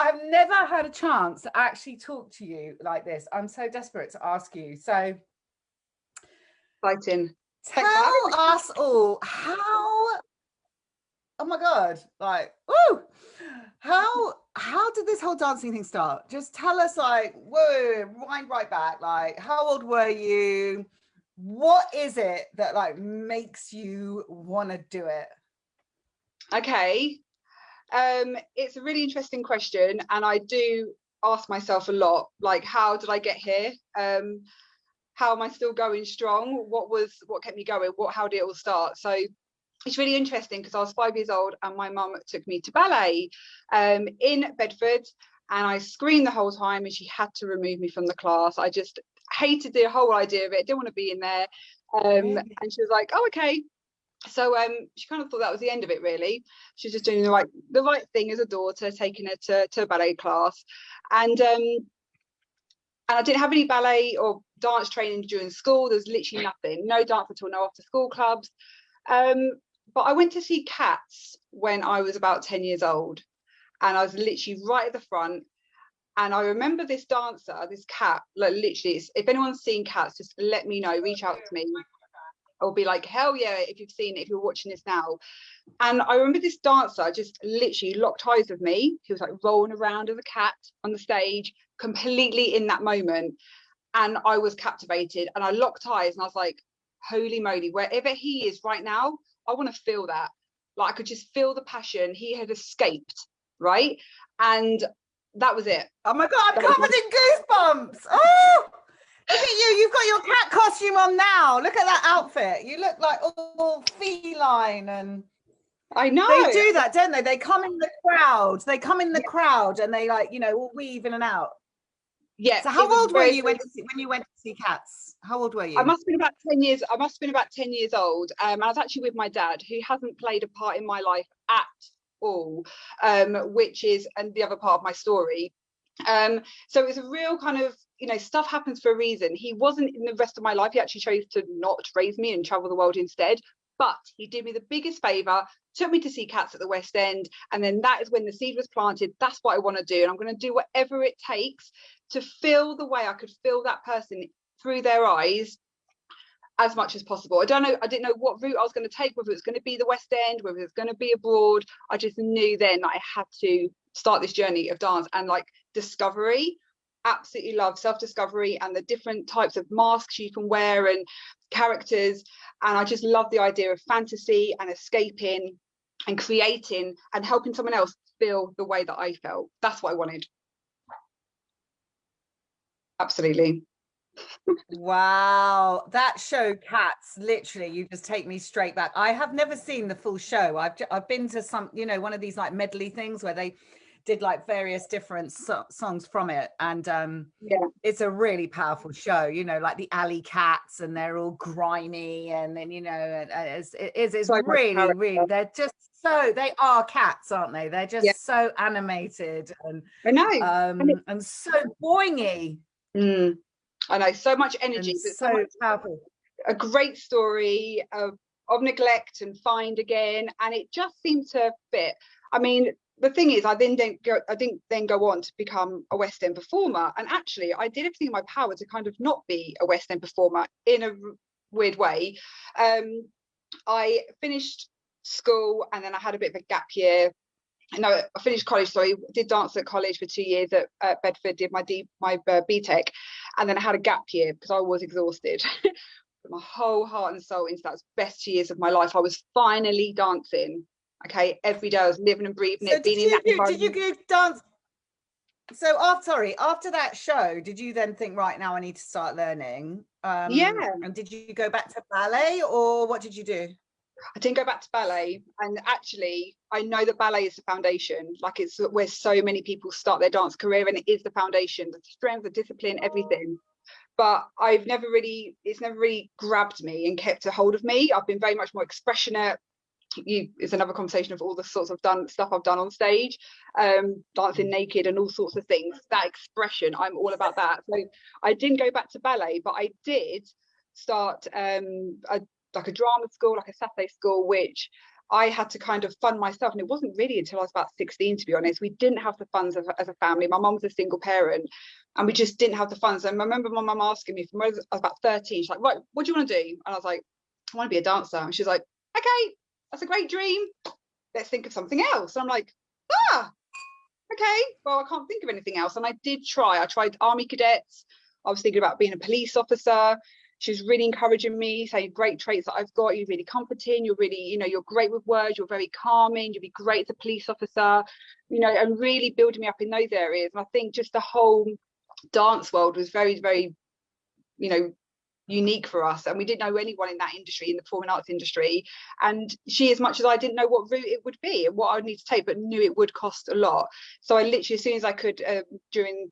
I've never had a chance to actually talk to you like this. I'm so desperate to ask you. So Exciting. tell us all how, oh my God, like, woo, how did this whole dancing thing start? Just tell us, like, whoa, wind right back. Like, how old were you? What is it that like makes you want to do it? Okay. It's a really interesting question, and I do ask myself a lot, like, how did I get here? How am I still going strong? What kept me going? How did it all start? So it's really interesting because I was 5 years old and my mum took me to ballet in Bedford, and I screamed the whole time and she had to remove me from the class. I just hated the whole idea of it, didn't want to be in there. And she was like, oh, okay. So she kind of thought that was the end of it, really. She was just doing the right thing as a daughter, taking her to a ballet class. And I didn't have any ballet or dance training during school. There was literally nothing, no dance at all, no after school clubs. But I went to see Cats when I was about 10 years old, and I was literally right at the front. And I remember this dancer, this cat, like literally, if anyone's seen Cats, just let me know, reach out to me. I'll be like, hell yeah, if you've seen it, if you're watching this now. And I remember this dancer just literally locked eyes with me. He was like rolling around as a cat on the stage, completely in that moment. And I was captivated, and I locked eyes, and I was like, holy moly, wherever he is right now, I want to feel that. Like, I could just feel the passion. He had escaped, right? And that was it. Oh my God, I'm covered in goosebumps. Oh, look at you. You've got your cat costume on now. Look at that outfit. You look like all feline. And I know. They do that, don't they? They come in the crowd. And they, like, you know, all weave in and out. Yeah. So how old were you when you went to see Cats? How old were you? I must have been about 10 years. I must have been about 10 years old. I was actually with my dad, who hasn't played a part in my life at all, which is and the other part of my story. So it's a real kind of, you know, stuff happens for a reason. He wasn't in the rest of my life. He actually chose to not raise me and travel the world instead. But he did me the biggest favour, took me to see Cats at the West End. And then that is when the seed was planted. That's what I want to do. And I'm going to do whatever it takes to feel the way I could feel that person through their eyes as much as possible. I didn't know what route I was going to take, whether it was going to be the West End, whether it was going to be abroad. I just knew then that I had to start this journey of dance and like discovery. Absolutely love self-discovery and the different types of masks you can wear and characters. And I just love the idea of fantasy and escaping and creating and helping someone else feel the way that I felt. That's what I wanted. Absolutely. Wow, that show Cats, literally, you just take me straight back. I have never seen the full show. I've been to some, you know, one of these like medley things where they did like various different songs from it, and yeah, it's a really powerful show, you know, like the alley cats, and they're all grimy, and then, you know, it's so really they're just so, they are cats, aren't they? They're just so animated and I know and so boingy. I know, so much energy, so powerful. A great story of neglect and find again, and it just seemed to fit. I mean, the thing is, I didn't then go on to become a West End performer, and actually I did everything in my power to kind of not be a West End performer in a weird way. I finished school and then I had a bit of a gap year. No, I finished college, sorry, did dance at college for 2 years at Bedford, did my BTEC, and then I had a gap year because I was exhausted. Put my whole heart and soul into that. Was the best 2 years of my life. I was finally dancing. Okay, every day I was living and breathing it, being in that environment. Did you dance? So after that show, did you then think, right, now I need to start learning? Yeah. And did you go back to ballet, or what did you do? I didn't go back to ballet, and actually I know that ballet is the foundation. Like, it's where so many people start their dance career, and it is the foundation, the strength, the discipline, everything. But it's never really grabbed me and kept a hold of me. I've been very much more expressionate. It's another conversation of all the sorts of stuff I've done on stage, dancing naked and all sorts of things. That expression, I'm all about that. So I didn't go back to ballet, but I did start a drama school, like a Saturday school, which I had to kind of fund myself, and it wasn't really until I was about 16, to be honest. We didn't have the funds as a family. My mum was a single parent, and we just didn't have the funds. And I remember my mum asking me from when I was about 13, she's like, right, what do you want to do? And I was like, I want to be a dancer. And she's like, okay, that's a great dream, let's think of something else. And I'm like, okay, well, I can't think of anything else. And I tried army cadets. I was thinking about being a police officer. She was really encouraging me, saying great traits that I've got. You're really comforting. You're really, you're great with words. You're very calming. You'll be great as a police officer, and really building me up in those areas. And I think just the whole dance world was very, very, unique for us. And we didn't know anyone in that industry, in the performing arts industry. And she, as much as I didn't know what route it would be and what I would need to take, but knew it would cost a lot. So I literally, as soon as I could, during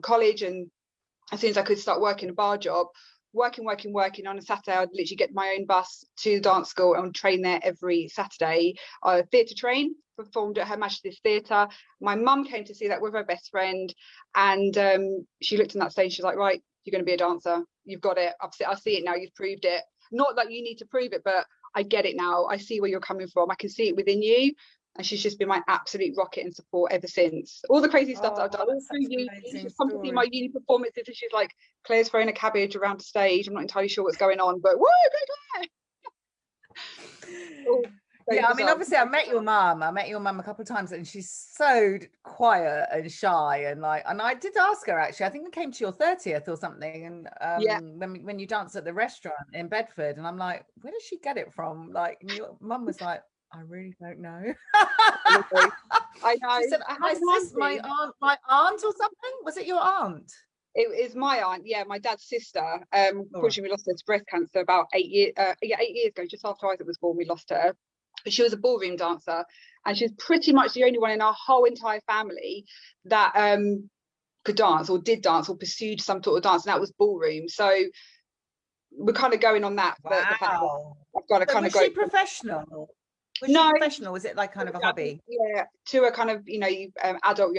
college, and as soon as I could start working a bar job, working on a Saturday, I'd literally get my own bus to the dance school and train there every Saturday. I theatre train, performed at Her Majesty's Theatre. My mum came to see that with her best friend, and she looked on that stage, she's like, right, you're going to be a dancer, you've got it, I see it now, you've proved it. Not that you need to prove it, but I get it now, I see where you're coming from, I can see it within you. And she's just been my absolute rocket and support ever since. All the crazy stuff that I've done all through uni. She's come to see my uni performances, and she's like, Claire's throwing a cabbage around the stage, I'm not entirely sure what's going on, but woo, go Claire. Yeah, I mean, obviously I met your mum a couple of times, and she's so quiet and shy, and I did ask her, actually, I think I came to your 30th or something, and when you danced at the restaurant in Bedford, and I'm like, where does she get it from? Like, and your mum was like, I really don't know. I know. She said, my aunt or something. Was it your aunt? It is my aunt, yeah, my dad's sister. Unfortunately, we lost her to breast cancer about 8 years. 8 years ago, just after Isaac was born, we lost her. But she was a ballroom dancer, and she's pretty much the only one in our whole entire family that could dance, or did dance, or pursued some sort of dance, and that was ballroom. So we're kind of going on that. Wow. I've got to kind of go. Was she professional? Was she professional? Was it like kind of a hobby? Yeah, to a kind of, young adult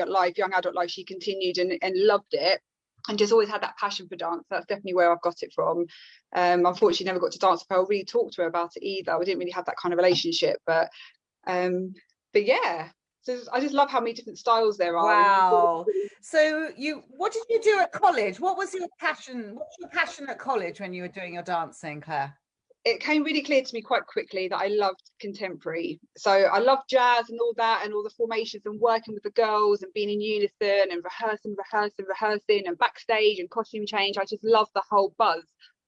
life, she continued and loved it, and just always had that passion for dance. That's definitely where I've got it from. Unfortunately, never got to dance with her or really talk to her about it either. We didn't really have that kind of relationship, but yeah. So I just love how many different styles there are. Wow. So what did you do at college? What was your passion? What was your passion at college when you were doing your dancing, Claire? It came really clear to me quite quickly that I loved contemporary. So I loved jazz and all that, and all the formations, and working with the girls and being in unison and rehearsing and backstage and costume change. I just love the whole buzz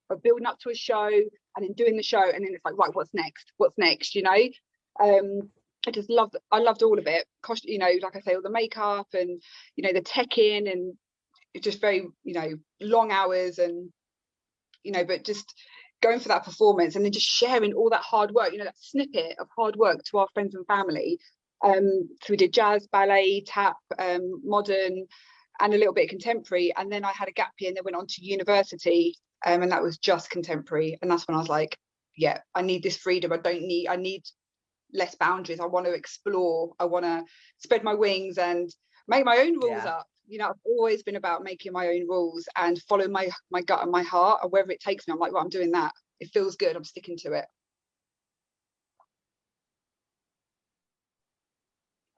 of building up to a show and then doing the show, and then it's like, right, what's next? I loved all of it. Like I say, all the makeup and the tech-in, and it's just very long hours, and but just going for that performance, and then just sharing all that hard work, that snippet of hard work to our friends and family. So we did jazz, ballet, tap, modern, and a little bit of contemporary. And then I had a gap year and then went on to university, and that was just contemporary. And that's when I was like, yeah, I need this freedom. I need less boundaries. I want to explore. I want to spread my wings and make my own rules up. I've always been about making my own rules and follow my gut and my heart, and wherever it takes me, I'm like, well, I'm doing that. It feels good. I'm sticking to it.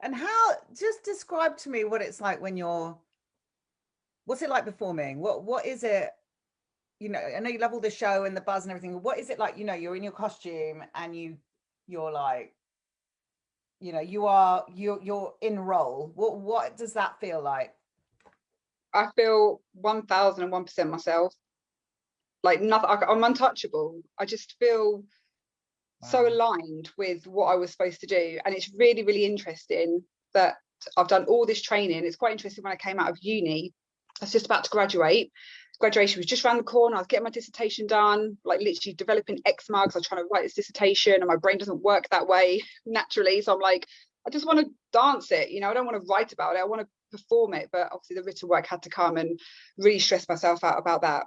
And just describe to me what it's like what's it like performing? What is it? I know you love all the show and the buzz and everything. What is it like? You're in your costume and you're like, you're in role. What does that feel like? I feel 1001% myself. Like nothing. I'm untouchable. I just feel so aligned with what I was supposed to do, and it's really, really interesting that I've done all this training. It's quite interesting. When I came out of uni, I was just about to graduate. Graduation was just around the corner. I was getting my dissertation done, like literally developing eczema because I was trying to write this dissertation, and my brain doesn't work that way naturally. So I'm like, I just want to dance it. I don't want to write about it. I want to perform it. But obviously the written work had to come, and really stress myself out about that.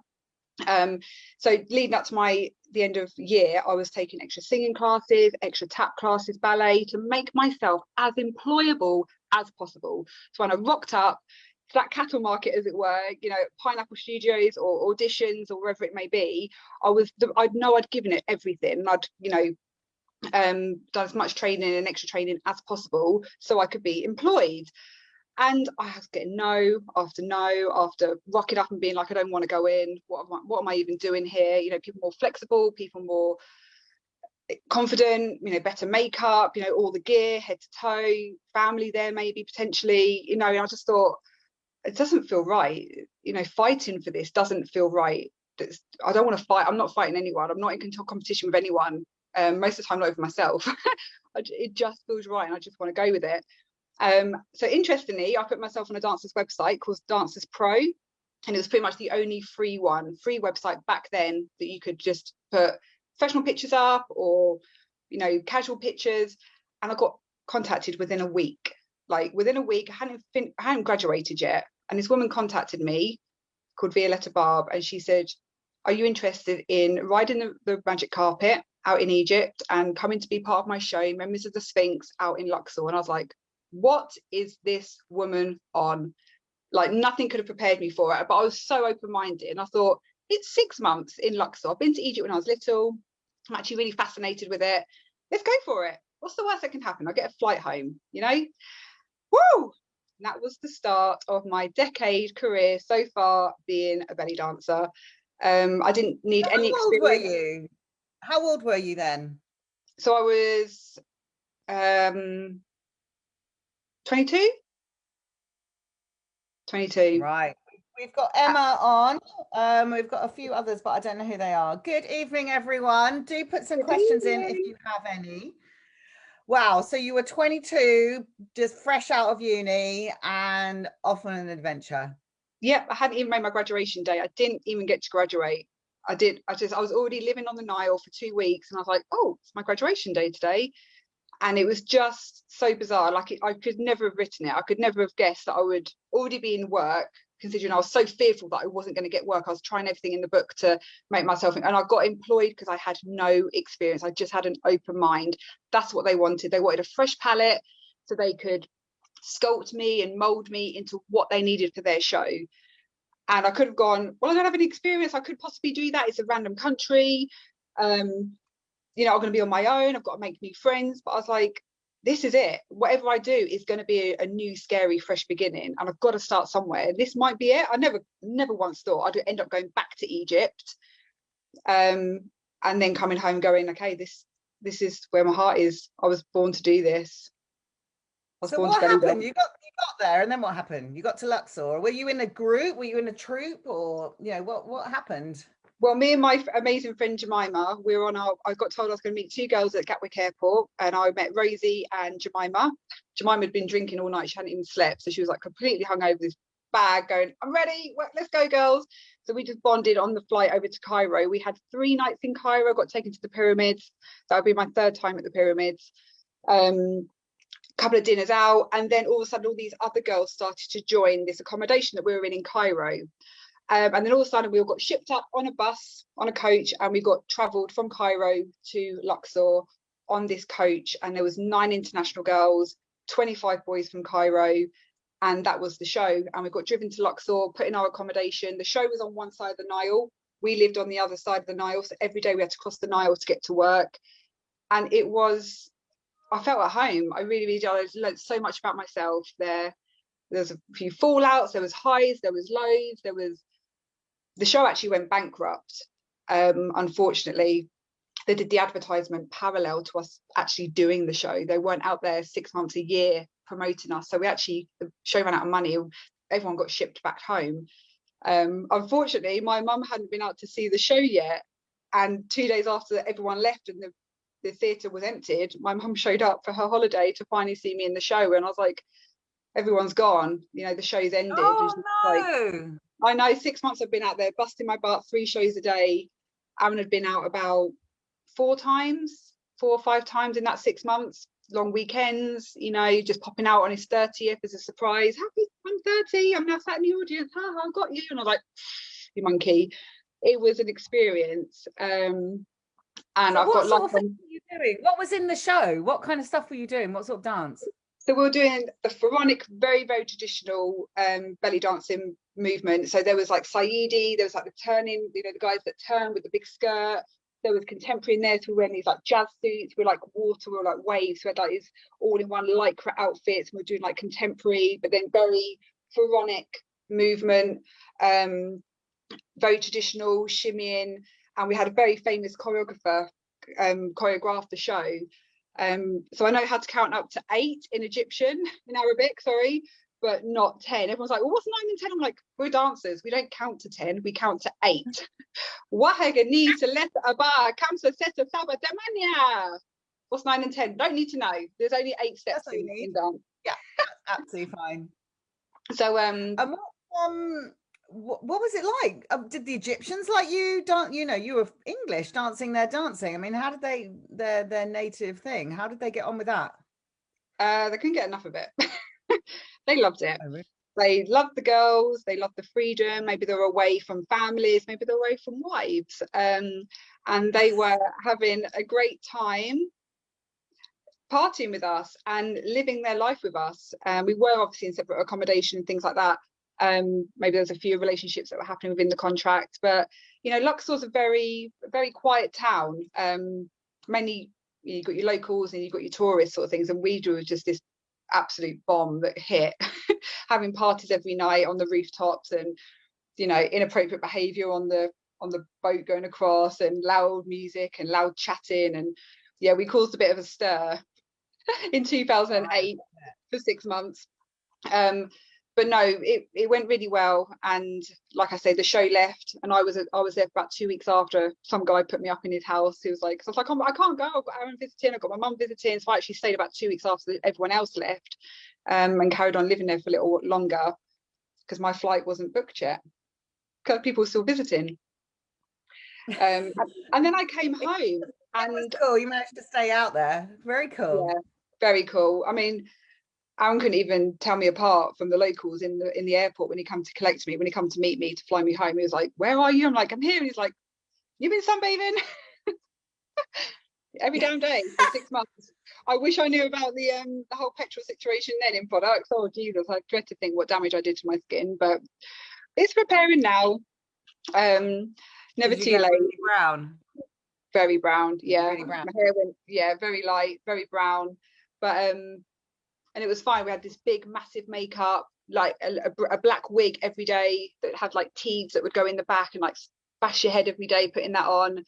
So leading up to the end of year, I was taking extra singing classes, extra tap classes, ballet, to make myself as employable as possible. So when I rocked up to that cattle market, as it were, Pineapple Studios or auditions or wherever it may be, I'd know I'd given it everything, and I'd done as much training and extra training as possible so I could be employed. And I was getting no after rocking up and being like, I don't want to go in. What am I even doing here? You know, people more flexible, people more confident, you know, better makeup, you know, all the gear, head to toe, family there maybe potentially, you know. And I just thought, it doesn't feel right. You know, fighting for this doesn't feel right. I don't want to fight. I'm not fighting anyone. I'm not in competition with anyone. Most of the time, not with myself. It just feels right, and I just want to go with it. So interestingly, I put myself on a dancer's website called Dancers Pro, and it was pretty much the only free website back then that you could just put professional pictures up, or, you know, casual pictures. And I got contacted within a week. Like within a week, I hadn't graduated yet, and this woman contacted me called Violetta Barb, and she said, are you interested in riding the magic carpet out in Egypt and coming to be part of my show, Members of the Sphinx, out in Luxor? And I was like, what is this woman on? Like, nothing could have prepared me for it, but I was so open-minded, and I thought, it's 6 months in Luxor. I've been to Egypt when I was little. I'm actually really fascinated with it. Let's go for it. What's the worst that can happen? I'll get a flight home, you know? Woo! And that was the start of my decade career so far, being a belly dancer. I didn't need any experience. How old were you? How old were you then? So I was 22. 22. Right. We've got Emma on. We've got a few others, but I don't know who they are. Good evening, everyone. Do put some questions in if you have any. Wow. So you were 22, just fresh out of uni and off on an adventure. Yep. I hadn't even made my graduation day. I didn't even get to graduate. I was already living on the Nile for 2 weeks, and I was like, oh, it's my graduation day today. And it was just so bizarre. Like, I could never have written it. I could never have guessed that I would already be in work, considering I was so fearful that I wasn't going to get work. I was trying everything in the book to make myself, and I got employed because I had no experience. I just had an open mind. That's what they wanted. They wanted a fresh palette so they could sculpt me and mold me into what they needed for their show. And I could have gone, well, I don't have any experience. I could possibly do that. It's a random country. You know, I'm going to be on my own. I've got to make new friends. But I was like, this is it. Whatever I do is going to be a new, scary, fresh beginning. And I've got to start somewhere. This might be it. I never once thought I'd end up going back to Egypt. And then coming home going, okay, this is where my heart is. I was born to do this. So what happened? You got there, and then what happened? You got to Luxor. Were you in a group? Were you in a troupe? Or, you know, what happened? Well, me and my amazing friend Jemima, I got told I was going to meet 2 girls at Gatwick Airport, and I met Rosie and Jemima. Jemima had been drinking all night. She hadn't even slept. So she was like completely hungover, this bag, going, I'm ready. Let's go, girls. So we just bonded on the flight over to Cairo. We had 3 nights in Cairo, got taken to the pyramids. That would be my 3rd time at the pyramids. Couple of dinners out, and then all of a sudden all these other girls started to join this accommodation that we were in Cairo. And then all of a sudden we all got shipped up on a bus, on a coach, and we got travelled from Cairo to Luxor on this coach. And there was 9 international girls, 25 boys from Cairo, and that was the show. And we got driven to Luxor, put in our accommodation. The show was on one side of the Nile. We lived on the other side of the Nile, so every day we had to cross the Nile to get to work. And I felt at home. I really, really did. I learned so much about myself there. There's a few fallouts, there was highs, there was lows, the show actually went bankrupt. Unfortunately, they did the advertisement parallel to us actually doing the show. They weren't out there 6 months a year promoting us. So the show ran out of money. Everyone got shipped back home. Unfortunately, my mum hadn't been out to see the show yet. And 2 days after everyone left and the theatre was emptied, my mum showed up for her holiday to finally see me in the show. And I was like, everyone's gone, you know, the show's ended. Oh, no. I know, 6 months I've been out there busting my butt, 3 shows a day. Aaron had been out about 4 or 5 times in that 6 months, long weekends, you know, just popping out on his 30th as a surprise. Happy, I'm 30, I'm now sat in the audience, I got you. And I was like, you monkey. It was an experience. And so I've got what sort of things were you doing? What was in the show? What kind of stuff were you doing? What sort of dance? So we were doing the pharaonic, very, very traditional belly dancing movement. So there was like Saidi, there was like the turning, you know, the guys that turn with the big skirt. There was contemporary in there, so we were in these like jazz suits, we were like water, we were like waves, we had like these all-in-one lycra outfits, and we were doing like contemporary, but then very pharaonic movement, very traditional shimmying, and we had a very famous choreographer choreograph the show. So I know how to count up to 8 in Arabic, sorry, but not 10. Everyone's like, well, what's 9 and 10? I'm like, we're dancers, we don't count to 10, we count to 8. واحد اثنين ثلاثة أربعة خمسة ستة سبعة ثمانية. What's 9 and 10? Don't need to know. There's only 8 steps in dance. Yeah, that's absolutely fine. So what was it like? Did the Egyptians like you? You were English dancing their dancing. I mean, how did they their native thing? How did they get on with that? They couldn't get enough of it. They loved it. Oh, really? They loved the girls, they loved the freedom. Maybe they were away from families, maybe they were away from wives, and they were having a great time partying with us and living their life with us. We were obviously in separate accommodation and things like that. Maybe there's a few relationships that were happening within the contract, but Luxor's a very, very quiet town. Mainly you've got your locals and you've got your tourists sort of things, and we do just this absolute bomb that hit. Having parties every night on the rooftops, and inappropriate behavior on the boat going across, and loud music and loud chatting, and yeah, we caused a bit of a stir in 2008 for 6 months. But no, it went really well, and like I say, the show left, and I was there for about 2 weeks after. Some guy put me up in his house. He was like, I was like, I can't go, I've got Aaron visiting, I've got my mum visiting. So I actually stayed about 2 weeks after everyone else left, and carried on living there for a little longer, because my flight wasn't booked yet, because people were still visiting. And then I came home, and cool. You managed to stay out there. Very cool. Yeah, very cool. I mean, Aaron couldn't even tell me apart from the locals in the airport when he come to collect me, when he come to meet me to fly me home. He was like, "Where are you?" I'm like, "I'm here." And he's like, "You've been sunbathing?" Every damn day for 6 months. I wish I knew about the whole petrol situation then in products. Oh Jesus, I dread to think what damage I did to my skin, but it's repairing now. Never too late. Really brown. Very brown, yeah. Really brown. My hair went, very light, very brown, but and it was fine. We had this big massive makeup, like a black wig every day that had like teeth that would go in the back, and like bash your head every day putting that on.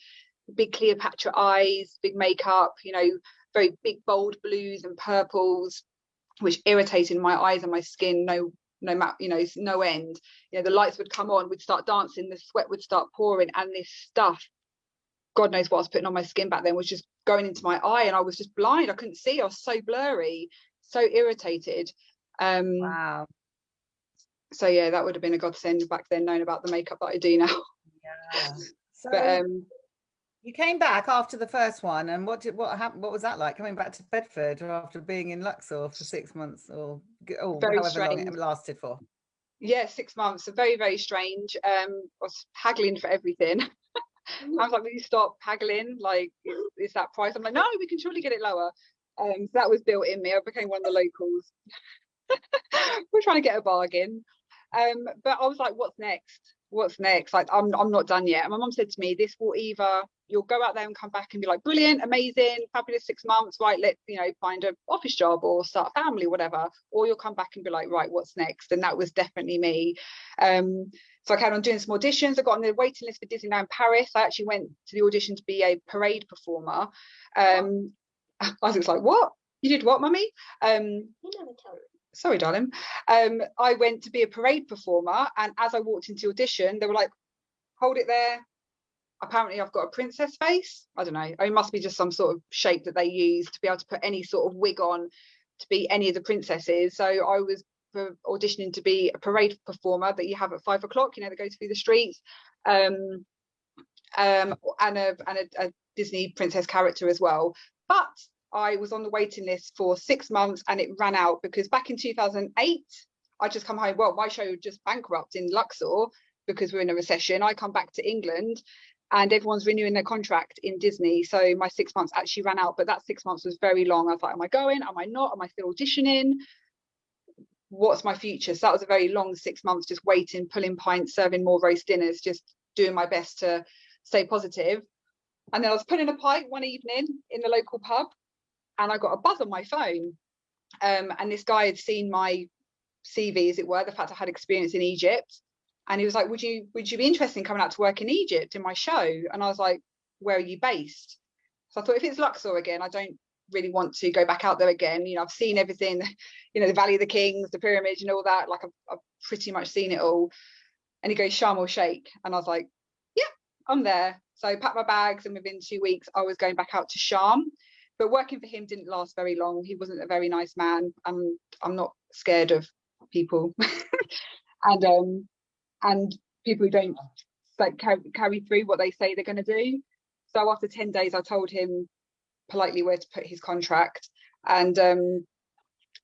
Big Cleopatra eyes, big makeup, very big bold blues and purples, which irritated my eyes and my skin no end. The lights would come on, we'd start dancing, the sweat would start pouring, and this stuff, God knows what I was putting on my skin back then, was just going into my eye, and I was just blind. I couldn't see. I was so blurry, so irritated. Wow. So yeah, that would have been a godsend back then, knowing about the makeup that I do now. Yeah. So but you came back after the first one, and what happened? What was that like, coming back to Bedford after being in Luxor for 6 months, or however strange. long it lasted for? Yeah, 6 months. So very, very strange. I was haggling for everything. I was like, will you stop haggling? Like, is that price? I'm like, no, we can surely get it lower. So that was built in me. I became one of the locals. We're trying to get a bargain. But I was like, what's next? Like, I'm not done yet. And my mum said to me, this will either, you'll go out there and come back and be like, brilliant, amazing, fabulous 6 months, right, let's find an office job or start a family, whatever, or you'll come back and be like, right, what's next? And that was definitely me. So I carried on doing some auditions. I got on the waiting list for Disneyland Paris. I actually went to the audition to be a parade performer. I was like, what? You did what, mummy? You never told me. Sorry, darling. I went to be a parade performer, and as I walked into the audition, they were like, hold it there. Apparently I've got a princess face. I don't know. It must be just some sort of shape that they use to be able to put any sort of wig on to be any of the princesses. So I was auditioning to be a parade performer that you have at 5 o'clock, that goes through the streets, and a Disney princess character as well. But I was on the waiting list for 6 months, and it ran out because back in 2008, I just come home. Well, my show just bankrupt in Luxor because we're in a recession. I come back to England, and everyone's renewing their contract in Disney. So my 6 months actually ran out, but that 6 months was very long. I was like, am I going? Am I not? Am I still auditioning? What's my future? So that was a very long 6 months, just waiting, pulling pints, serving more roast dinners, just doing my best to stay positive. And then I was putting a pint one evening in the local pub, and I got a buzz on my phone. And this guy had seen my CV, as it were, the fact I had experience in Egypt. And he was like, would you be interested in coming out to work in Egypt in my show? And I was like, where are you based? So I thought, if it's Luxor again, I don't really want to go back out there again. You know, I've seen everything, you know, the Valley of the Kings, the pyramids, and all that. Like I've pretty much seen it all. And he goes, Sharm el Sheikh. And I was like, yeah, I'm there. So I packed my bags, and within 2 weeks, I was going back out to Sharm. But working for him didn't last very long. He wasn't a very nice man. And I'm not scared of people. and people who don't like carry through what they say they're going to do. So after 10 days, I told him politely where to put his contract, and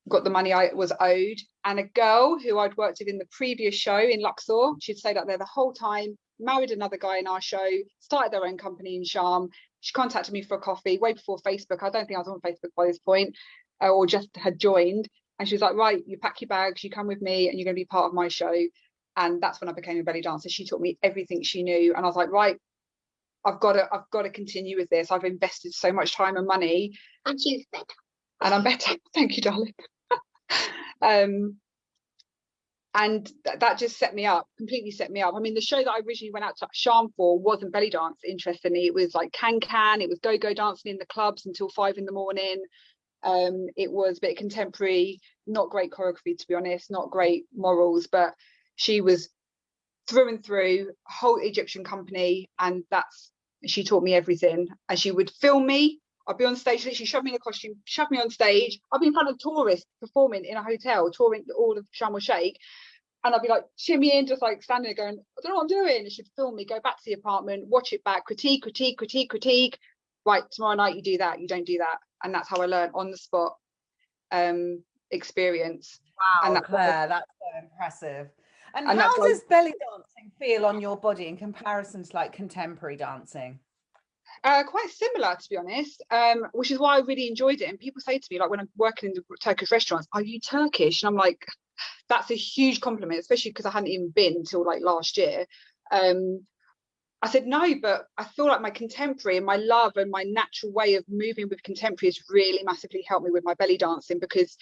got the money I was owed. And a girl who I'd worked with in the previous show in Luxor, she'd stayed up there the whole time, married another guy in our show, started their own company in Sharm. She contacted me for a coffee way before Facebook. I don't think I was on Facebook by this point, or just had joined. And she was like, right, you pack your bags, you come with me, and you're going to be part of my show. And that's when I became a belly dancer. She taught me everything she knew. And I was like, right, I've got to continue with this. I've invested so much time and money. And she's better. And I'm better. Thank you, darling. And that just set me up, completely set me up. I mean, the show that I originally went out to Sharm for wasn't belly dance, interestingly. It was like can, it was go-go dancing in the clubs until 5 in the morning. It was a bit contemporary, not great choreography, to be honest, not great morals, but she was through and through, whole Egyptian company, and she taught me everything. And she would film me. I'd be on stage, literally shove me in a costume, shove me on stage. I'd be in front of tourists performing in a hotel, touring all of Sharm el Sheikh. And I'd be like shimmying, just like standing there going, I don't know what I'm doing. And she'd film me, go back to the apartment, watch it back, critique. Right, tomorrow night you do that, you don't do that. And that's how I learned on the spot experience. Wow, and Claire, that's so impressive. And how does belly dancing feel on your body in comparison to like contemporary dancing? Quite similar, to be honest, which is why I really enjoyed it. And people say to me, like when I'm working in the Turkish restaurants, are you Turkish? And I'm like, that's a huge compliment, especially because I hadn't even been until like last year. I said no, but I feel like my contemporary and my love and my natural way of moving with contemporary has really massively helped me with my belly dancing, because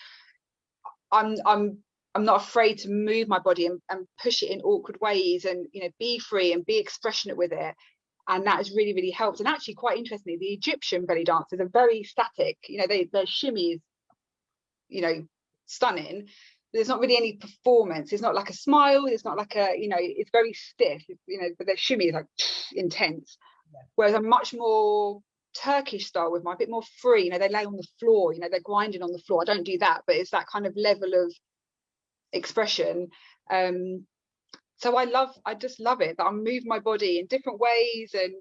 I'm not afraid to move my body and push it in awkward ways, and you know, be free and be expressionate with it. And that has really, really helped. And actually, quite interestingly, the Egyptian belly dancers are very static. You know, their shimmy is, you know, stunning. There's not really any performance. It's not like a smile. It's not like a, you know, it's very stiff, you know, but their shimmy is like intense. Yeah. Whereas I'm much more Turkish style with my, a bit more free. You know, they lay on the floor, you know, they're grinding on the floor. I don't do that, but it's that kind of level of expression. So I just love it that I move my body in different ways, and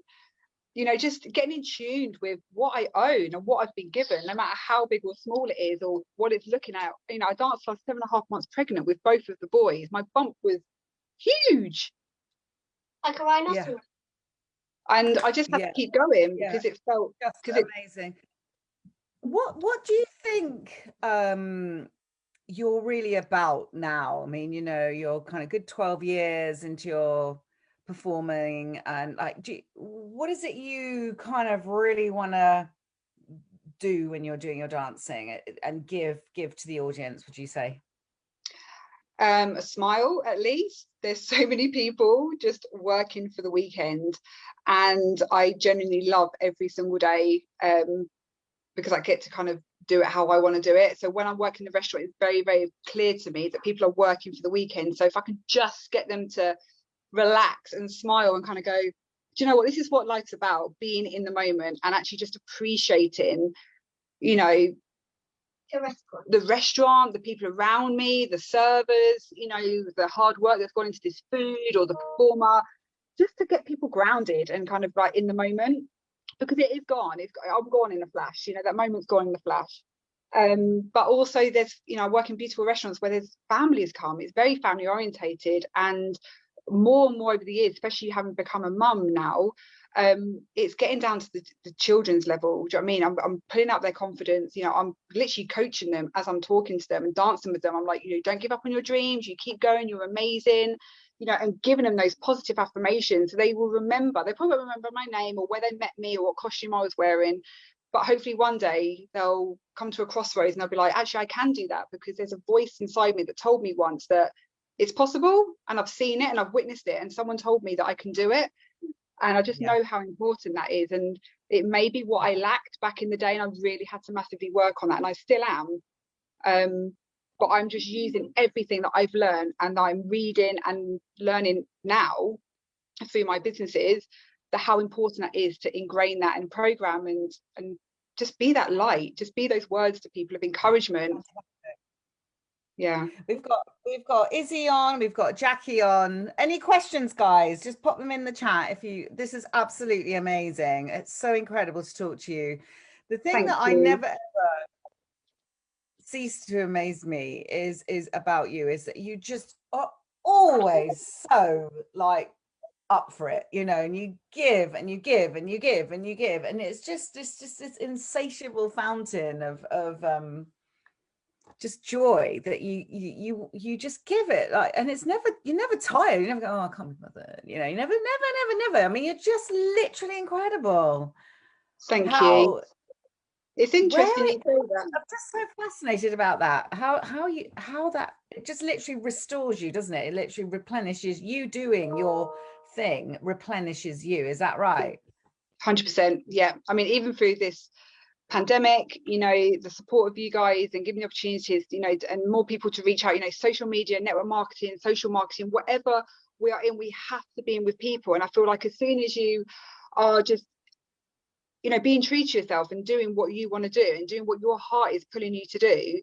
you know, just getting in tune with what I own and what I've been given, no matter how big or small it is or what it's looking at. You know, I danced for 7.5 months pregnant with both of the boys. My bump was huge, like a rhinoceros. Yeah. And I just had to keep going because it felt amazing. What do you think you're really about now? I mean, you know, you're kind of good 12 years into your performing, and like, what is it you kind of really want to do when you're doing your dancing and give to the audience, would you say? A smile, at least. There's so many people just working for the weekend, and I genuinely love every single day, because I get to kind of do it how I want to do it. So when I'm working in the restaurant, it's very, very clear to me that people are working for the weekend. So if I can just get them to relax and smile and kind of go, do you know what, this is what life's about, being in the moment and actually just appreciating, you know, the restaurant, the people around me, the servers, you know, the hard work that's gone into this food, or the performer, just to get people grounded and kind of like in the moment, because it is gone. I'm gone in a flash, you know, that moment's gone in the flash. But also there's, you know, I work in beautiful restaurants where there's families come. It's very family orientated, and more and more over the years, especially having become a mum now, it's getting down to the children's level. Do you know what I mean? I'm putting up their confidence. You know, I'm literally coaching them as I'm talking to them and dancing with them. I'm like, you know, don't give up on your dreams. You keep going. You're amazing. you know, and giving them those positive affirmations, so they will remember. They probably won't remember my name or where they met me or what costume I was wearing, but hopefully one day they'll come to a crossroads and they'll be like, actually I can do that, because there's a voice inside me that told me once that it's possible, and I've seen it and I've witnessed it, and someone told me that I can do it. And I just know how important that is. And it may be what I lacked back in the day, and I really had to massively work on that, and I still am. But I'm just using everything that I've learned and I'm reading and learning now through my businesses, that how important that is to ingrain that and program and just be that light, just be those words to people of encouragement. Yeah, we've got Izzy on, we've got Jackie on. Any questions, guys? Just pop them in the chat. If you, this is absolutely amazing. It's so incredible to talk to you. The thing that I never ever cease to amaze me is about you is that you just are always so like up for it, you know, and you give and you give and you give and you give, and it's just this insatiable fountain of just joy that you just give it, like, and it's never, you're never tired, you never go, oh, I can't be bothered, you know, you never. I mean, you're just literally incredible. Thank you. It's interesting you say that. I'm just so fascinated about that. How that, it just literally restores you, doesn't it? It literally replenishes you. Doing your thing replenishes you. Is that right? 100%. Yeah. I mean, even through this pandemic, you know, the support of you guys and giving the opportunities, you know, and more people to reach out, you know, social media, network marketing, social marketing, whatever we are in, we have to be in with people. And I feel like as soon as you are just, you know, being true to yourself and doing what you want to do and doing what your heart is pulling you to do,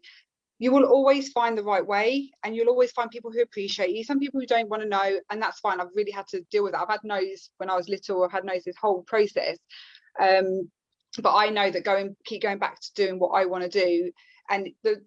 you will always find the right way, and you'll always find people who appreciate you, some people who don't want to know, and that's fine. I've really had to deal with that. I've had no's when I was little, I've had no's this whole process, but I know that keep going back to doing what I want to do, and the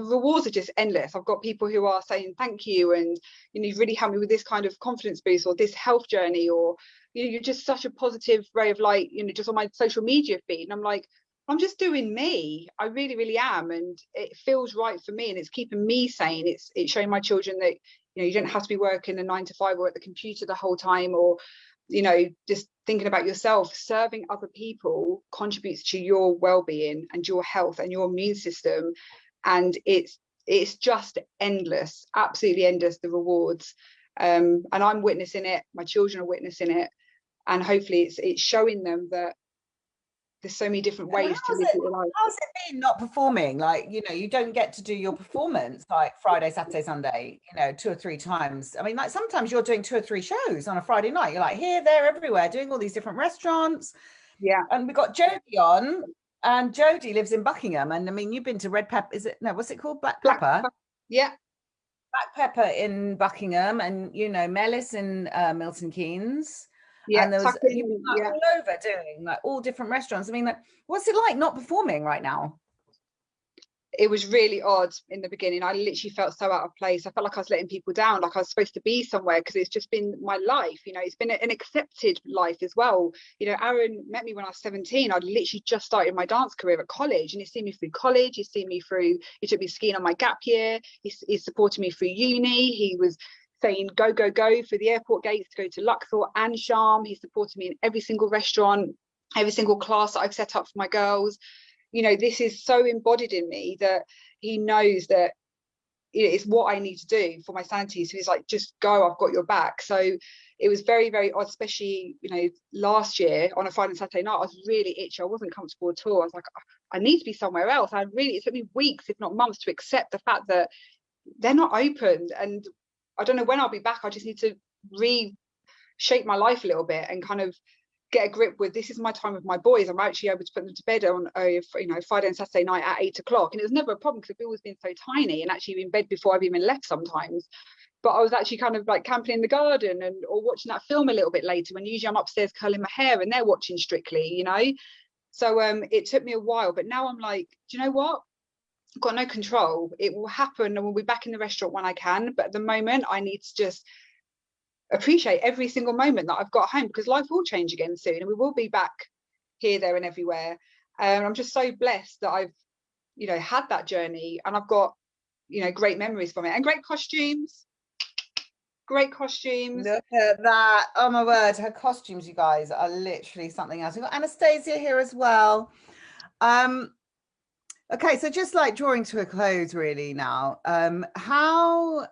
rewards are just endless. I've got people who are saying thank you, and you know, you've really helped me with this kind of confidence boost or this health journey, or you know, you're just such a positive ray of light, you know, just on my social media feed. And I'm like, I'm just doing me. I really, really am, and it feels right for me, and it's keeping me sane. It's showing my children that, you know, you don't have to be working a 9 to 5 or at the computer the whole time, or you know, just thinking about yourself. Serving other people contributes to your well-being and your health and your immune system, and it's just endless, absolutely endless, the rewards. And I'm witnessing it, my children are witnessing it, and hopefully it's showing them that there's so many different ways to live your life. How's it been not performing? Like, you know, you don't get to do your performance like Friday, Saturday, Sunday, you know, 2 or 3 times. I mean, like sometimes you're doing 2 or 3 shows on a Friday night. You're like here, there, everywhere, doing all these different restaurants. Yeah. And we got Jodie on, and Jodie lives in Buckingham. And I mean, you've been to Red Pepper, is it? No, what's it called? Black Pepper? Yeah. Black Pepper in Buckingham, and, you know, Mellis in Milton Keynes. Yeah, and there was all over doing like all different restaurants. I mean, like, what's it like not performing right now? It was really odd in the beginning. I literally felt so out of place. I felt like I was letting people down, like I was supposed to be somewhere, because it's just been my life, you know. It's been an accepted life as well. You know, Aaron met me when I was 17. I'd literally just started my dance career at college, and he's seen me through college, he's seen me through, he took me skiing on my gap year, he's supported me through uni. He was saying go for the airport gates to go to Luxor and Sharm. He supported me in every single restaurant, every single class that I've set up for my girls. You know, this is so embodied in me that he knows that it's what I need to do for my sanity. So he's like, just go, I've got your back. So it was very, very odd, especially, you know, last year on a Friday and Saturday night, I was really itchy. I wasn't comfortable at all. I was like, I need to be somewhere else. It took me weeks, if not months, to accept the fact that they're not opened, and I don't know when I'll be back. I just need to reshape my life a little bit and kind of get a grip with, this is my time with my boys. I'm actually able to put them to bed on a, you know, Friday and Saturday night at 8 o'clock, and it was never a problem because they've always been so tiny and actually in bed before I've even left sometimes. But I was actually kind of like camping in the garden or watching that film a little bit later, when usually I'm upstairs curling my hair and they're watching Strictly, you know. So it took me a while, but now I'm like, do you know what? I've got no control. It will happen, and we'll be back in the restaurant when I can. But at the moment, I need to just appreciate every single moment that I've got home, because life will change again soon, and we will be back here, there, and everywhere. I'm just so blessed that I've, you know, had that journey, and I've got, you know, great memories from it and great costumes. great costumes. Look at that. Oh my word, her costumes, you guys, are literally something else. We've got Anastasia here as well. Okay, so just like drawing to a close really now. How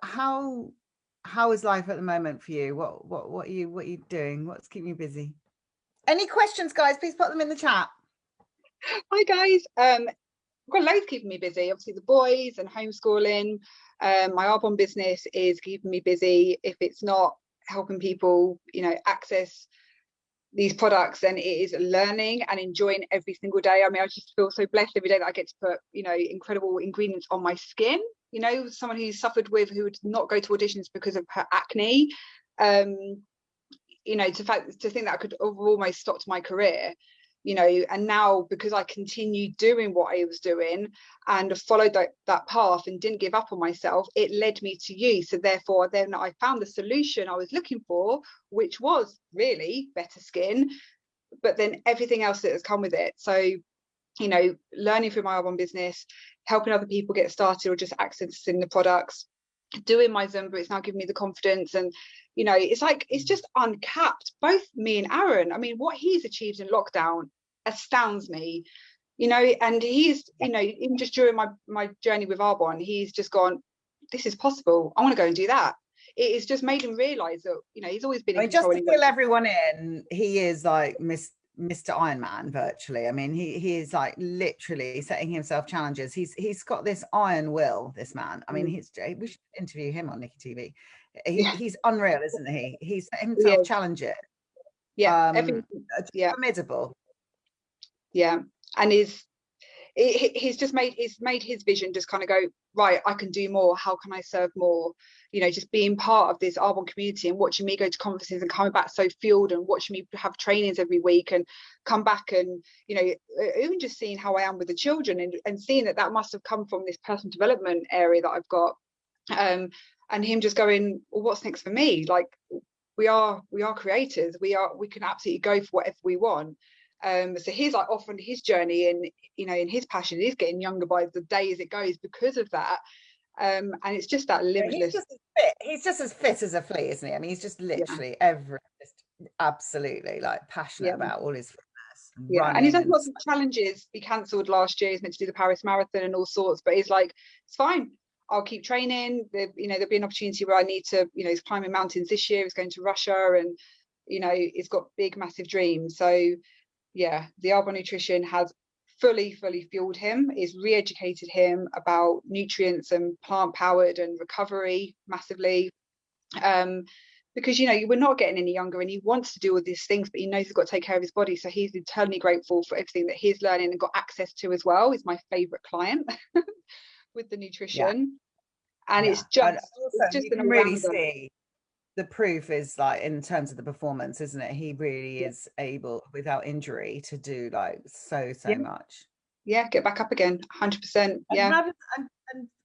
is life at the moment for you? What are you doing? What's keeping you busy? Any questions, guys? Please put them in the chat. Hi guys. I've got loads keeping me busy. Obviously the boys and homeschooling. My Arbonne business is keeping me busy. If it's not helping people, you know, access these products, then it is learning and enjoying every single day. I mean, I just feel so blessed every day that I get to put, you know, incredible ingredients on my skin. You know, someone who would not go to auditions because of her acne. You know, to think that I could have almost stopped my career, you know, and now because I continued doing what I was doing and followed that path and didn't give up on myself, it led me to you. So therefore, then I found the solution I was looking for, which was really better skin, but then everything else that has come with it. So, you know, learning through my Arbonne business, helping other people get started or just accessing the products, doing my Zumba, it's now giving me the confidence. And you know, it's like, it's just uncapped. Both me and Aaron, I mean, what he's achieved in lockdown astounds me, you know. And he's, you know, even just during my journey with Arbonne, he's just gone, this is possible, I want to go and do that. It's just made him realize that, you know, he's always been in just control. to fill everyone in, he is like Mr. Iron Man virtually. I mean, he is like literally setting himself challenges. He's got this iron will, this man. I mean, we should interview him on Nicky TV. He's unreal, isn't he? He's set himself challenges. Formidable. Yeah, and he's just made his vision just kind of go, right, I can do more, how can I serve more? You know, just being part of this Arbonne community and watching me go to conferences and coming back so fueled, and watching me have trainings every week and come back, and you know, even just seeing how I am with the children, and seeing that must have come from this personal development area that I've got, and him just going, well, what's next for me? Like, we are creators, we can absolutely go for whatever we want. So he's like off on his journey, and you know, in his passion, he's getting younger by the day as it goes because of that. And it's just that limitless. He's just as fit as a flea, isn't he? I mean, he's just literally just absolutely like passionate about all his fitness. And he's had lots of challenges. He cancelled last year. He's meant to do the Paris Marathon and all sorts, but he's like, it's fine, I'll keep training. You know, there'll be an opportunity where I need to, you know, he's climbing mountains this year. He's going to Russia, and you know, he's got big, massive dreams. So yeah, the Arbonne nutrition has fully fueled him. It's re-educated him about nutrients and plant powered and recovery massively, because you know, we're not getting any younger, and he wants to do all these things, but he knows he's got to take care of his body. So he's eternally grateful for everything that he's learning and got access to as well. He's my favorite client with the nutrition. And it's just you can really see the proof is like in terms of the performance, isn't it? He really is able, without injury, to do like so much. Yeah, get back up again, 100%. Yeah.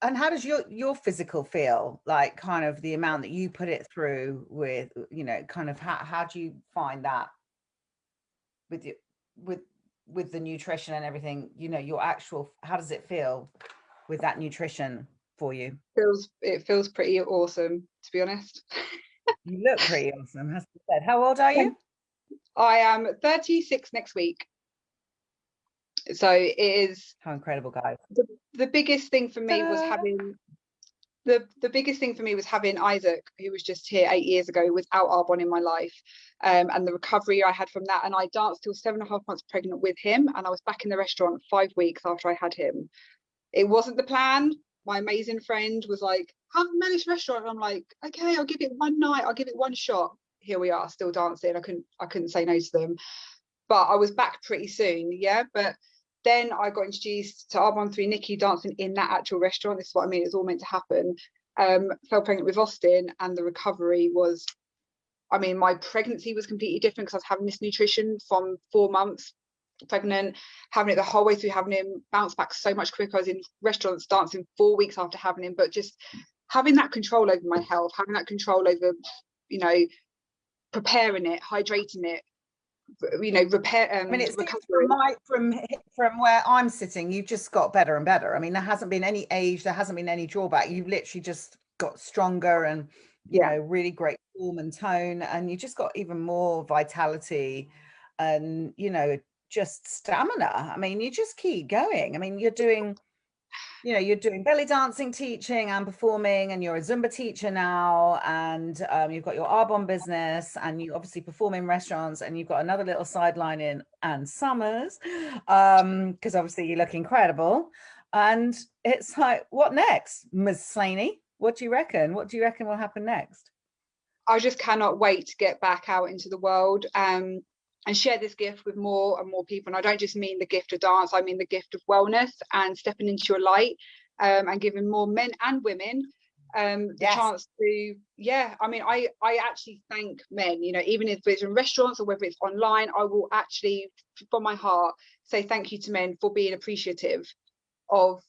And how does your physical feel, like kind of the amount that you put it through with, you know, kind of how do you find that with you with the nutrition and everything, you know, your actual, how does it feel with that nutrition for you? It feels pretty awesome, to be honest. You look pretty awesome, as I said. How old are you? I am 36 next week. So it is. How incredible, guys. The biggest thing for me was having the biggest thing for me was having Isaac, who was just here 8 years ago, without Arbonne in my life, and the recovery I had from that. And I danced till 7.5 months pregnant with him, and I was back in the restaurant 5 weeks after I had him. It wasn't the plan. My amazing friend was like, have a managed restaurant, and I'm like, okay, I'll give it one night, I'll give it one shot. Here we are, still dancing. I couldn't say no to them, but I was back pretty soon. Yeah, but then I got introduced to Arbonne through Nicky, dancing in that actual restaurant. This is what I mean, it's all meant to happen. Fell pregnant with Austin, and the recovery was, I mean, my pregnancy was completely different because I was having this nutrition from 4 months pregnant, having it the whole way through, having him bounce back so much quicker. I was in restaurants dancing 4 weeks after having him, but just having that control over my health, having that control over, you know, preparing it, hydrating it, you know, repair. I mean, it's from where I'm sitting, you've just got better and better. I mean, there hasn't been any age, there hasn't been any drawback. You've literally just got stronger and you know, really great form and tone, and you just got even more vitality and, you know, just stamina. I mean, you just keep going. I mean, you're doing belly dancing teaching and performing, and you're a Zumba teacher now, and you've got your Arbonne business, and you obviously perform in restaurants, and you've got another little sideline in Ann Summers, because obviously you look incredible. And it's like, what next, Ms. Slaney? What do you reckon? What do you reckon will happen next? I just cannot wait to get back out into the world and share this gift with more and more people. And I don't just mean the gift of dance, I mean the gift of wellness and stepping into your light, and giving more men and women the chance to, I mean, I actually thank men, you know, even if it's in restaurants or whether it's online, I will actually from my heart say thank you to men for being appreciative of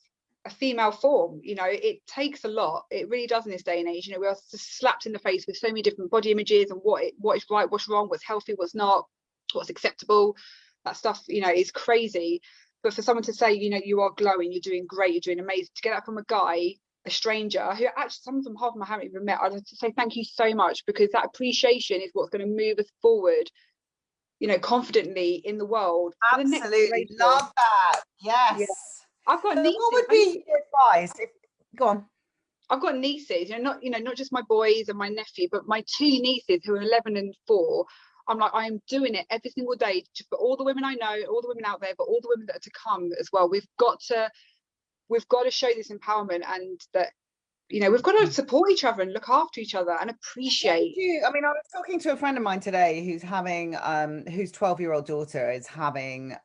a female form. You know, it takes a lot, it really does in this day and age. You know, we are just slapped in the face with so many different body images and what is right, what's wrong, what's healthy, what's not, what's acceptable. That stuff, you know, is crazy. But for someone to say, you know, you are glowing, you're doing great, you're doing amazing, to get that from a guy, a stranger who actually, some of them half of them I haven't even met, I'd like to say thank you so much, because that appreciation is what's going to move us forward, you know, confidently in the world. Absolutely, love that. Yes. I've got nieces. What would be your advice? Go on. I've got nieces, not just my boys and my nephew, but my two nieces who are 11 and 4. I'm like, I am doing it every single day for all the women I know, all the women out there, but all the women that are to come as well. We've got to show this empowerment, and that, you know, we've got to support each other and look after each other and appreciate. I mean, I was talking to a friend of mine today who's having whose 12-year-old daughter is having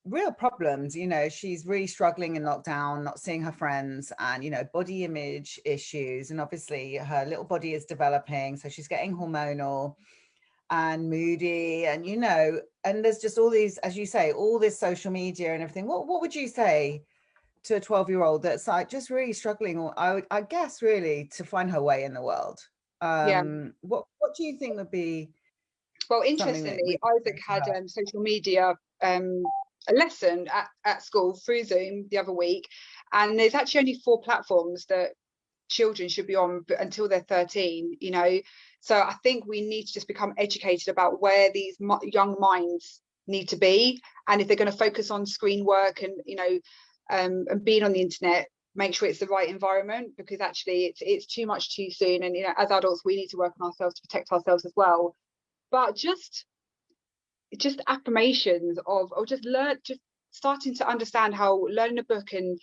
real problems. You know, she's really struggling in lockdown, not seeing her friends, and, you know, body image issues, and obviously her little body is developing, so she's getting hormonal and moody, and, you know, and there's just all these, as you say, all this social media and everything. What would you say to a 12-year-old that's like just really struggling, or I guess really to find her way in the world? What do you think would be? Well, interestingly, Isaac had social media a lesson at school through Zoom the other week, and there's actually only 4 platforms that children should be on until they're 13, you know. So I think we need to just become educated about where these young minds need to be, and if they're going to focus on screen work and, you know, and being on the internet, make sure it's the right environment, because actually it's too much too soon. And, you know, as adults, we need to work on ourselves to protect ourselves as well. But just affirmations of, or just starting to understand how learning a book and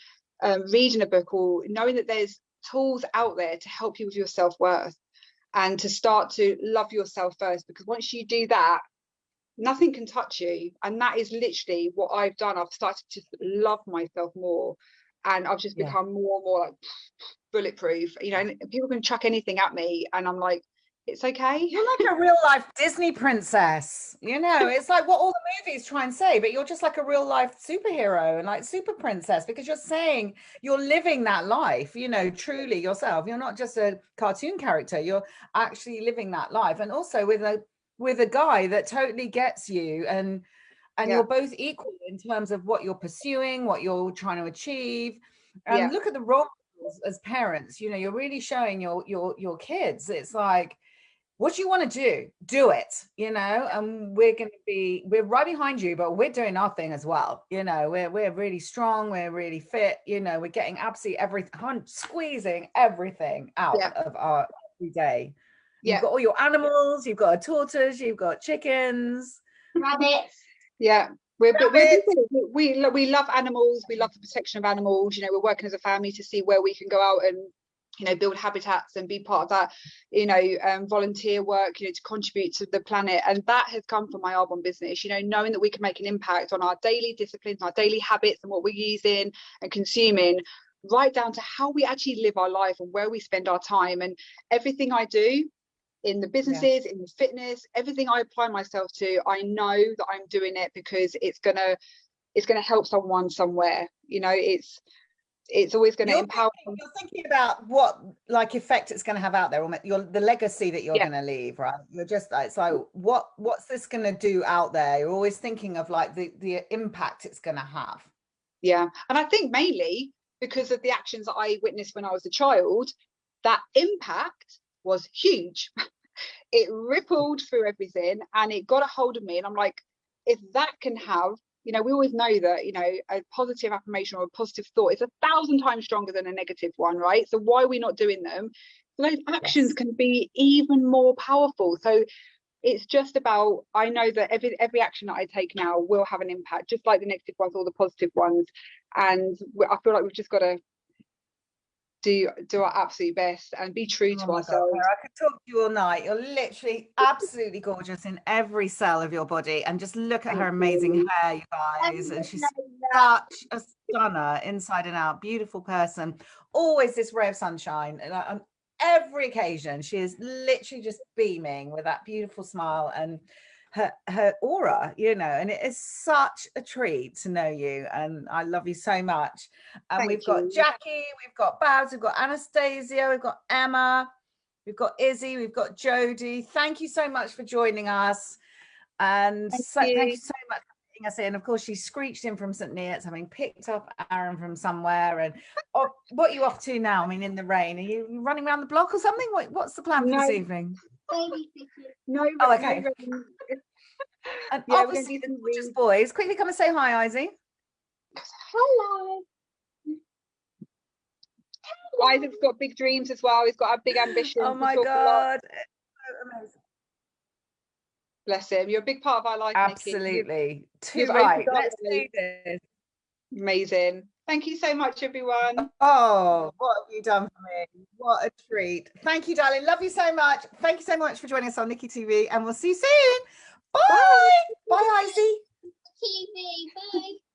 reading a book, or knowing that there's tools out there to help you with your self-worth, and to start to love yourself first, because once you do that, nothing can touch you. And that is literally what I've done. I've started to love myself more, and I've just become more and more like bulletproof, you know. And people can chuck anything at me and I'm like, it's okay. You're like a real life Disney princess, you know. It's like what all the movies try and say, but you're just like a real life superhero and like super princess, because you're saying, you're living that life, you know, truly yourself. You're not just a cartoon character, you're actually living that life. And also with a guy that totally gets you, and you're both equal in terms of what you're pursuing, what you're trying to achieve. And look at the role models as parents, you know, you're really showing your kids, it's like, what you want to do it, you know. And we're right behind you, but we're doing our thing as well, you know. We're really strong, we're really fit, you know. We're getting absolutely everything, squeezing everything out of our every day. You've got all your animals, you've got a tortoise, you've got chickens, rabbits. We love animals, we love the protection of animals, you know. We're working as a family to see where we can go out and, you know, build habitats and be part of that, you know, volunteer work, you know, to contribute to the planet. And that has come from my Arbonne business, you know, knowing that we can make an impact on our daily disciplines, our daily habits, and what we're using and consuming, right down to how we actually live our life and where we spend our time. And everything I do in the businesses, in the fitness, everything I apply myself to, I know that I'm doing it because it's gonna help someone somewhere, you know. It's always going to empower. You're thinking about what like effect it's going to have out there, or the legacy that you're going to leave, right? You're just like, so what's this going to do out there? You're always thinking of like the impact it's going to have. Yeah, and I think mainly because of the actions that I witnessed when I was a child, that impact was huge. It rippled through everything and it got a hold of me. And I'm like, if that can have, you know, we always know that, you know, a positive affirmation or a positive thought is 1,000 times stronger than a negative one, right? So why are we not doing them? So those actions can be even more powerful. So it's just about, I know that every action that I take now will have an impact, just like the negative ones or the positive ones. And I feel like we've just got to do our absolute best and be true to ourselves. God, Claire, I could talk to you all night. You're literally absolutely gorgeous in every cell of your body, and just look at her amazing hair, you guys. And she's such a stunner inside and out, beautiful person, always this ray of sunshine. And on every occasion, she is literally just beaming with that beautiful smile and her aura, you know. And it is such a treat to know you, and I love you so much. And we've got Jackie, we've got Babs, we've got Anastasia, we've got Emma, we've got Izzy, we've got Jodie. Thank you so much for joining us, and thank you so much for putting us in. Of course, she screeched in from St. Neots, having picked up Aaron from somewhere. And what are you off to now? I mean, in the rain, are you running around the block or something? What's the plan for this evening? No, okay. And yeah, obviously the gorgeous boys. Quickly come and say hi, Izzy. Hello. Isaac's got big dreams as well. He's got a big ambition. Oh my God. So amazing. Bless him. You're a big part of our life, Absolutely. Nikki. Too right. Let's do this. Amazing. Thank you so much, everyone. Oh, what have you done for me? What a treat. Thank you, darling. Love you so much. Thank you so much for joining us on Nicky TV, and we'll see you soon. Bye. Bye, Izzy. TV. Bye.